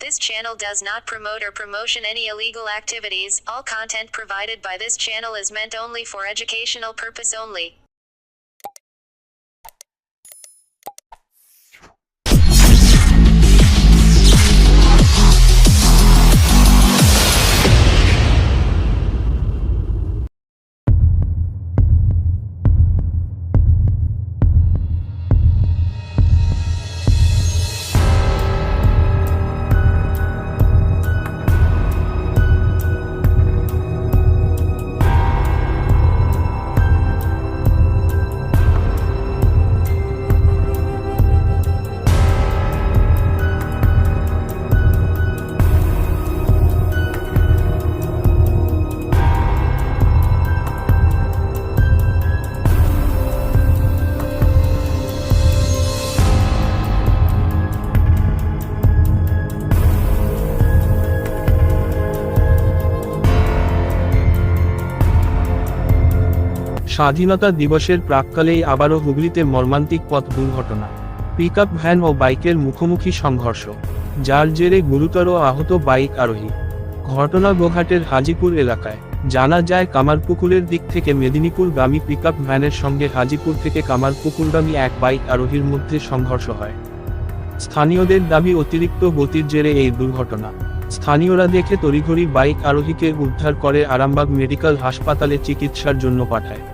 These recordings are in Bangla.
This channel does not promote or promotion any illegal activities. All content provided by this channel is meant only for educational purpose only. স্বাধীনতা দিবসের প্রাক্কালেই আবারও হুগলিতে মর্মান্তিক পথ দুর্ঘটনা। পিকআপ ভ্যান ও বাইকের মুখোমুখি সংঘর্ষ, যার জেরে গুরুতর আহত বাইক আরোহী। ঘটনা গোঘাটের হাজিপুর এলাকায়। জানা যায় কামারপুকুরের দিক থেকে মেদিনীপুরগামী পিকআপ ভ্যানের সঙ্গে হাজিপুর থেকে কামারপুকুরগামী এক বাইক আরোহীর মধ্যে সংঘর্ষ হয়। স্থানীয়দের দাবি অতিরিক্ত গতির জেরে এই দুর্ঘটনা। স্থানীয়রা দেখে তড়িঘড়ি বাইক আরোহীকে উদ্ধার করে আরামবাগ মেডিকেল হাসপাতালে চিকিৎসার জন্য পাঠায়।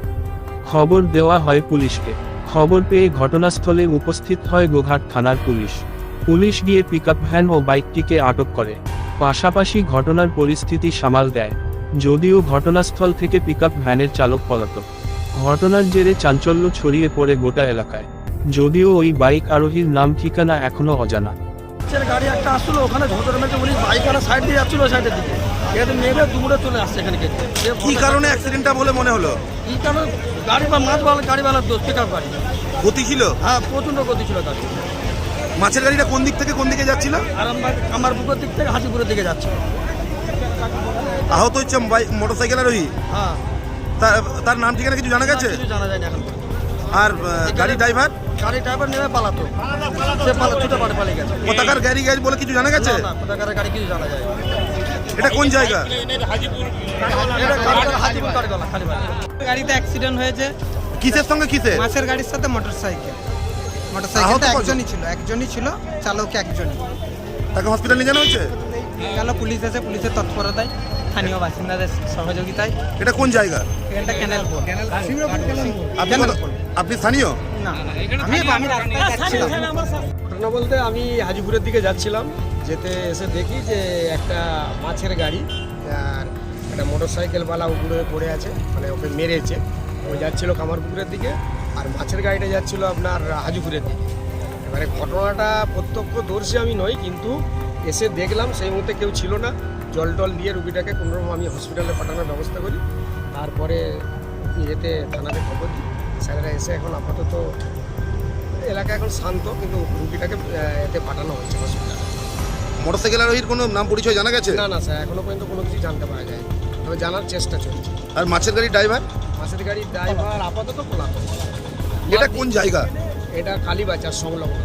খবর দেওয়া হয় পুলিশকে। খবর পেয়ে ঘটনাস্থলে উপস্থিত হয় গোঘাট থানার পুলিশ। পুলিশ গিয়ে পিকআপ ভ্যান ও বাইকটিকে আটক করে, পাশাপাশি ঘটনার পরিস্থিতি সামাল দেয়। যদিও ঘটনাস্থল থেকে পিকআপ ভ্যানের চালক পলাতক। ঘটনার জেরে চাঞ্চল্য ছড়িয়ে পড়ে গোটা এলাকায়। যদিও ওই বাইক আরোহীর নাম ঠিকানা এখনো অজানা। গাড়ি একটা আসলো, ওখানে ঝোঁটার মেঝে বলি বাইকওয়ালা সাইড দিয়ে যাচ্ছিল, সাইডের দিকে এখানে নেবে দুপুরে চলে আসছে এখানে। কি কারণে অ্যাক্সিডেন্টটা বলে মনে হলো? কি কারণে গাড়ি বা মাছওয়ালা গাড়িওয়ালার দোষ, পিকআপ গাড়ি গতি ছিল? হ্যাঁ, প্রচণ্ড গতি ছিল গাড়ি। মাছের গাড়িটা কোন দিক থেকে কোন দিকে যাচ্ছিল? আরামবাগ কামারপুকুরের দিক থেকে হাজিপুরের দিকে যাচ্ছে। আহত হচ্ছে মোটরসাইকেল আরোহী। হ্যাঁ, তার নাম ঠিকানা কিছু জানা গেছে? কিছু জানা যায়নি এখন। আর গাড়ি ড্রাইভার? গাড়ি ড্রাইভার নেমে পালাতো, সে ছুটে পালিয়ে গেছে। কোথাকার গাড়ি বলে কিছু জানা গেছে? না, কোথাকার গাড়ি কিছু জানা যায়। এটা কোন জায়গা? এটা হাজিপুর কারগলা খালিবাড়ি। গাড়িতে অ্যাক্সিডেন্ট হয়েছে। কিসের সঙ্গে কিসে? মাছের গাড়ির সাথে মোটরসাইকেল। মোটরসাইকেলটা একজনই ছিল, চালক একজনই। তাকে হসপিটালে নিয়ে যাওয়া হয়েছে? গেল পুলিশ এসে, পুলিশের তৎপরতায়, স্থানীয় বাসিন্দাদের সহযোগিতায়। এটা কোন জায়গা? এখানটা ক্যানেলপুর। আপনি স্থানীয়? না, আমি রাস্তায় যাচ্ছিলাম। ঘটনা বলতে আমি হাজিপুরের দিকে যাচ্ছিলাম, যেতে এসে দেখি যে একটা মাছের গাড়ি আর একটা মোটরসাইকেলওয়ালা উপরে পড়ে আছে, মানে ওকে মেরেছে। ও যাচ্ছিল কামারপুকুরের দিকে, আর মাছের গাড়িটা যাচ্ছিল আপনার হাজিপুরের দিকে। এবারে ঘটনাটা প্রত্যক্ষদর্শী আমি নই, কিন্তু এসে দেখলাম সেই মুহূর্তে কেউ ছিল না। জল টল দিয়ে রুগীটাকে কোনোরকম আমি হসপিটালে পাঠানোর ব্যবস্থা করি। তারপরে ইয়েতে থানাতে খবর দিই, স্যারেরা এসে এখন আপাতত এলাকা এখন শান্ত, কিন্তু রুগীটাকে এতে পাঠানো হচ্ছে হসপিটালে। মোটরসাইকেল আরোহীর কোনো নাম পরিচয় জানা গেছে? না স্যার, এখনো পর্যন্ত কোনো কিছু জানতে পারা যায়, তবে জানার চেষ্টা চলছে। আর মাছের গাড়ি ড্রাইভার? মাছের গাড়ির ড্রাইভার আপাতত পলাতক। এটা কোন জায়গা? এটা কালীবাজার সংলগ্ন।